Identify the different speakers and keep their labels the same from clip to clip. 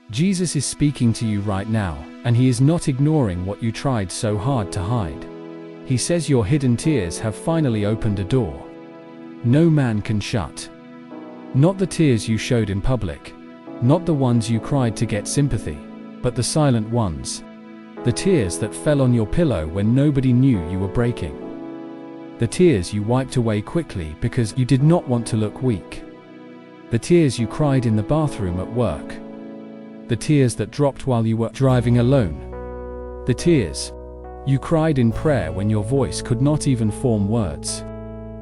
Speaker 1: Jesus is speaking to you right now, and he is not ignoring what you tried so hard to hide. He says your hidden tears have finally opened a door no man can shut. Not the tears you showed in public, not the ones you cried to get sympathy, but the silent ones. The tears that fell on your pillow when nobody knew you were breaking. The tears you wiped away quickly because you did not want to look weak. The tears you cried in the bathroom at work. The tears that dropped while you were driving alone. The tears you cried in prayer when your voice could not even form words.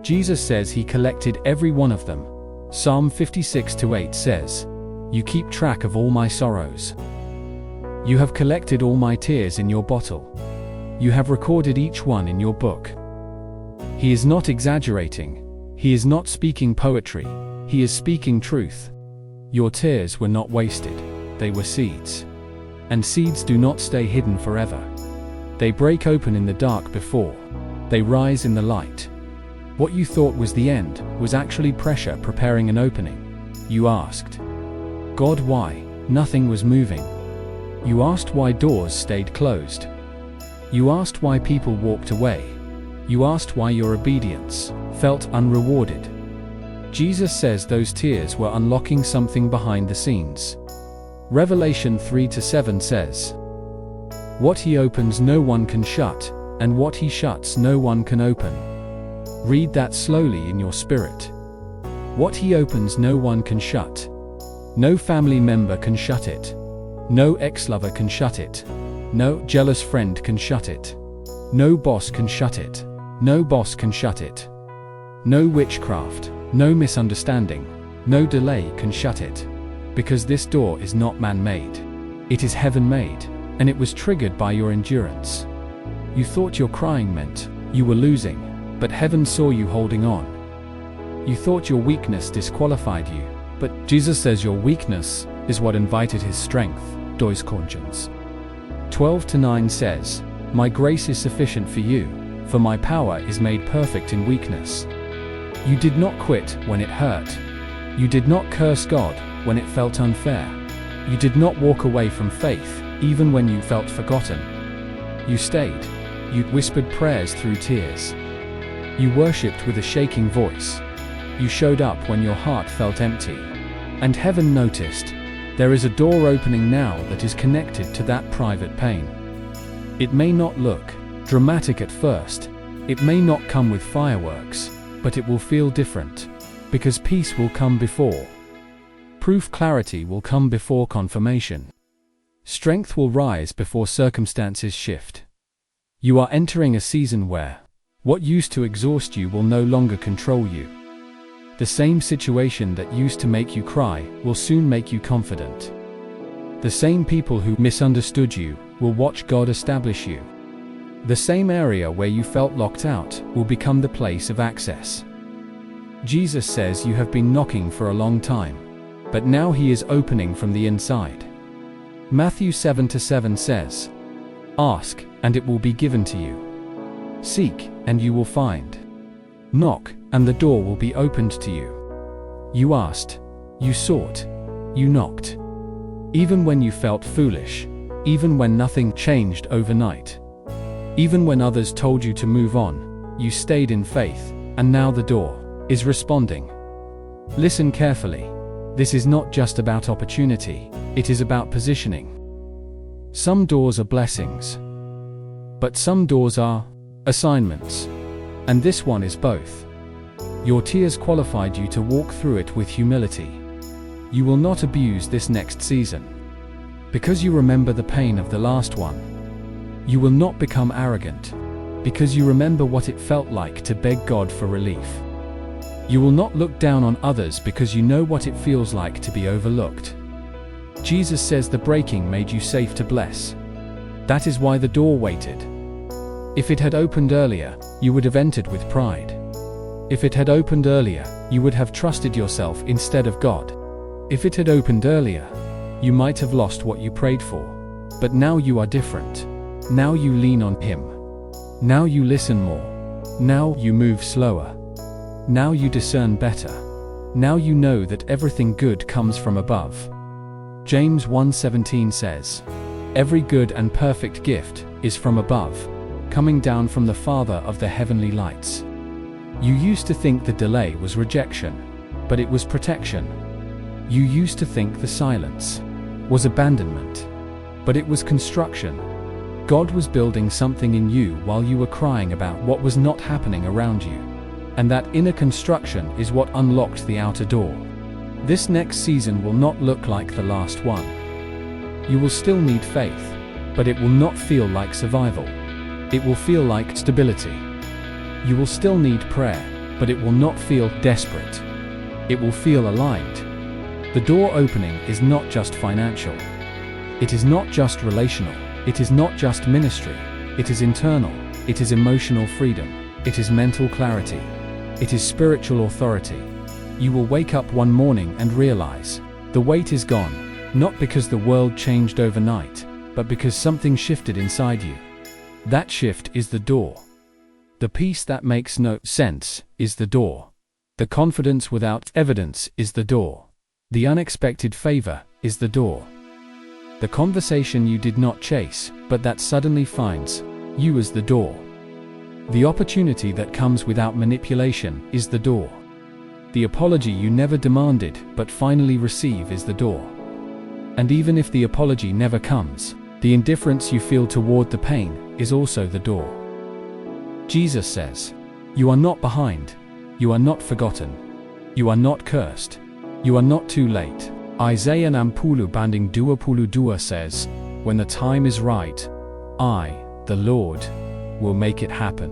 Speaker 1: Jesus says he collected every one of them. Psalm 56:8 says, "You keep track of all my sorrows. You have collected all my tears in your bottle. You have recorded each one in your book." He is not exaggerating. He is not speaking poetry. He is speaking truth. Your tears were not wasted. They were seeds. And seeds do not stay hidden forever. They break open in the dark before they rise in the light. What you thought was the end was actually pressure preparing an opening. You asked God why nothing was moving. You asked why doors stayed closed. You asked why people walked away. You asked why your obedience felt unrewarded. Jesus says those tears were unlocking something behind the scenes. Revelation 3:7 says, "What he opens no one can shut, and what he shuts no one can open." Read that slowly in your spirit. What he opens no one can shut. No family member can shut it. No ex-lover can shut it. No jealous friend can shut it. No boss can shut it. No boss can shut it. No witchcraft, no misunderstanding, no delay can shut it. Because this door is not man-made. It is heaven-made, and it was triggered by your endurance. You thought your crying meant you were losing, but heaven saw you holding on. You thought your weakness disqualified you, but Jesus says your weakness is what invited his strength. 2 Corinthians 12:9 says, "My grace is sufficient for you, for my power is made perfect in weakness." You did not quit when it hurt. You did not curse God when it felt unfair. You did not walk away from faith, even when you felt forgotten. You stayed. You whispered prayers through tears. You worshipped with a shaking voice. You showed up when your heart felt empty. And heaven noticed. There is a door opening now that is connected to that private pain. It may not look dramatic at first. It may not come with fireworks, but it will feel different. Because peace will come before proof, clarity will come before confirmation. Strength will rise before circumstances shift. You are entering a season where what used to exhaust you will no longer control you. The same situation that used to make you cry will soon make you confident. The same people who misunderstood you will watch God establish you. The same area where you felt locked out will become the place of access. Jesus says you have been knocking for a long time, but now he is opening from the inside. Matthew 7:7 says, "Ask, and it will be given to you. Seek, and you will find. Knock, and the door will be opened to you." You asked, you sought, you knocked. Even when you felt foolish, even when nothing changed overnight, even when others told you to move on, you stayed in faith, and now the door is responding. Listen carefully. This is not just about opportunity, it is about positioning. Some doors are blessings, but some doors are assignments. And this one is both. Your tears qualified you to walk through it with humility. You will not abuse this next season. Because you remember the pain of the last one. You will not become arrogant. Because you remember what it felt like to beg God for relief. You will not look down on others because you know what it feels like to be overlooked. Jesus says the breaking made you safe to bless. That is why the door waited. If it had opened earlier, you would have entered with pride. If it had opened earlier, you would have trusted yourself instead of God. If it had opened earlier, you might have lost what you prayed for. But now you are different. Now you lean on him. Now you listen more. Now you move slower. Now you discern better. Now you know that everything good comes from above. James 1:17 says, "Every good and perfect gift is from above, coming down from the Father of the heavenly lights." You used to think the delay was rejection, but it was protection. You used to think the silence was abandonment, but it was construction. God was building something in you while you were crying about what was not happening around you. And that inner construction is what unlocked the outer door. This next season will not look like the last one. You will still need faith, but it will not feel like survival. It will feel like stability. You will still need prayer, but it will not feel desperate. It will feel aligned. The door opening is not just financial. It is not just relational. It is not just ministry. It is internal. It is emotional freedom. It is mental clarity. It is spiritual authority. You will wake up one morning and realize the weight is gone, not because the world changed overnight, but because something shifted inside you. That shift is the door. The peace that makes no sense is the door. The confidence without evidence is the door. The unexpected favor is the door. The conversation you did not chase, but that suddenly finds you is the door. The opportunity that comes without manipulation is the door. The apology you never demanded but finally receive is the door. And even if the apology never comes, the indifference you feel toward the pain is also the door. Jesus says, "You are not behind. You are not forgotten. You are not cursed. You are not too late." Isaiah 60:22 says, "When the time is right, I, the Lord, will make it happen."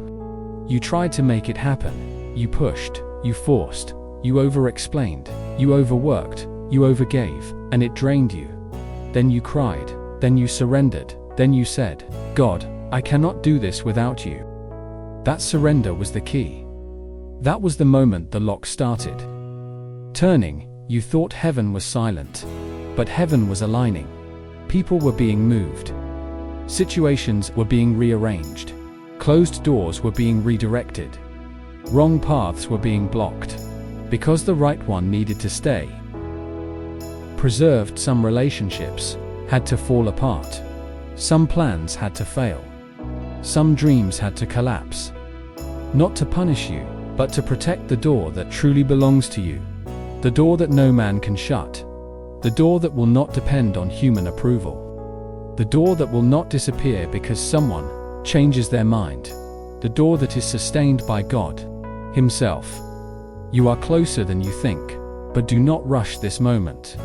Speaker 1: You tried to make it happen. You pushed, you forced, you over-explained, you overworked, you overgave, and it drained you. Then you cried, then you surrendered, then you said, "God, I cannot do this without you." That surrender was the key. That was the moment the lock started turning. You thought heaven was silent, but heaven was aligning. People were being moved. Situations were being rearranged. Closed doors were being redirected. Wrong paths were being blocked, because the right one needed to stay. Preserved. Some relationships had to fall apart. Some plans had to fail. Some dreams had to collapse. Not to punish you, but to protect the door that truly belongs to you. The door that no man can shut. The door that will not depend on human approval. The door that will not disappear because someone changes their mind. The door that is sustained by God Himself. You are closer than you think, but do not rush this moment.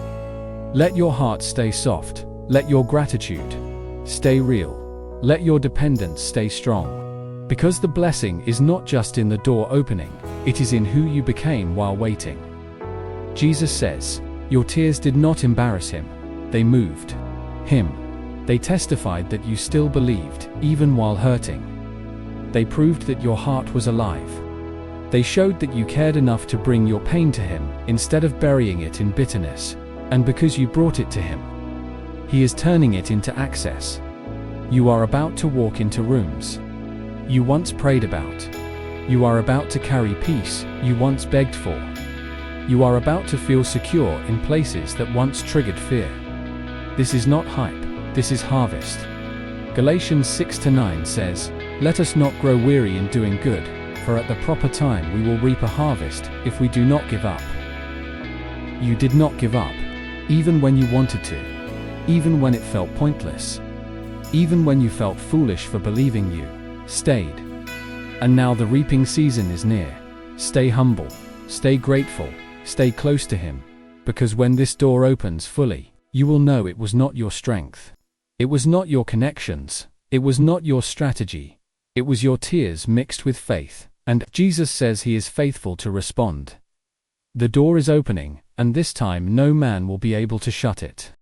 Speaker 1: Let your heart stay soft. Let your gratitude stay real. Let your dependence stay strong. Because the blessing is not just in the door opening, it is in who you became while waiting. Jesus says, "Your tears did not embarrass Him. They moved Him." They testified that you still believed, even while hurting. They proved that your heart was alive. They showed that you cared enough to bring your pain to Him, instead of burying it in bitterness. And because you brought it to Him, He is turning it into access. You are about to walk into rooms you once prayed about. You are about to carry peace you once begged for. You are about to feel secure in places that once triggered fear. This is not hype, this is harvest. Galatians 6:9 says, "Let us not grow weary in doing good, for at the proper time we will reap a harvest if we do not give up." You did not give up, even when you wanted to, even when it felt pointless, even when you felt foolish for believing. You stayed. And now the reaping season is near. Stay humble, stay grateful, stay close to Him, because when this door opens fully, you will know it was not your strength. It was not your connections. It was not your strategy. It was your tears mixed with faith, and Jesus says He is faithful to respond. The door is opening, and this time no man will be able to shut it.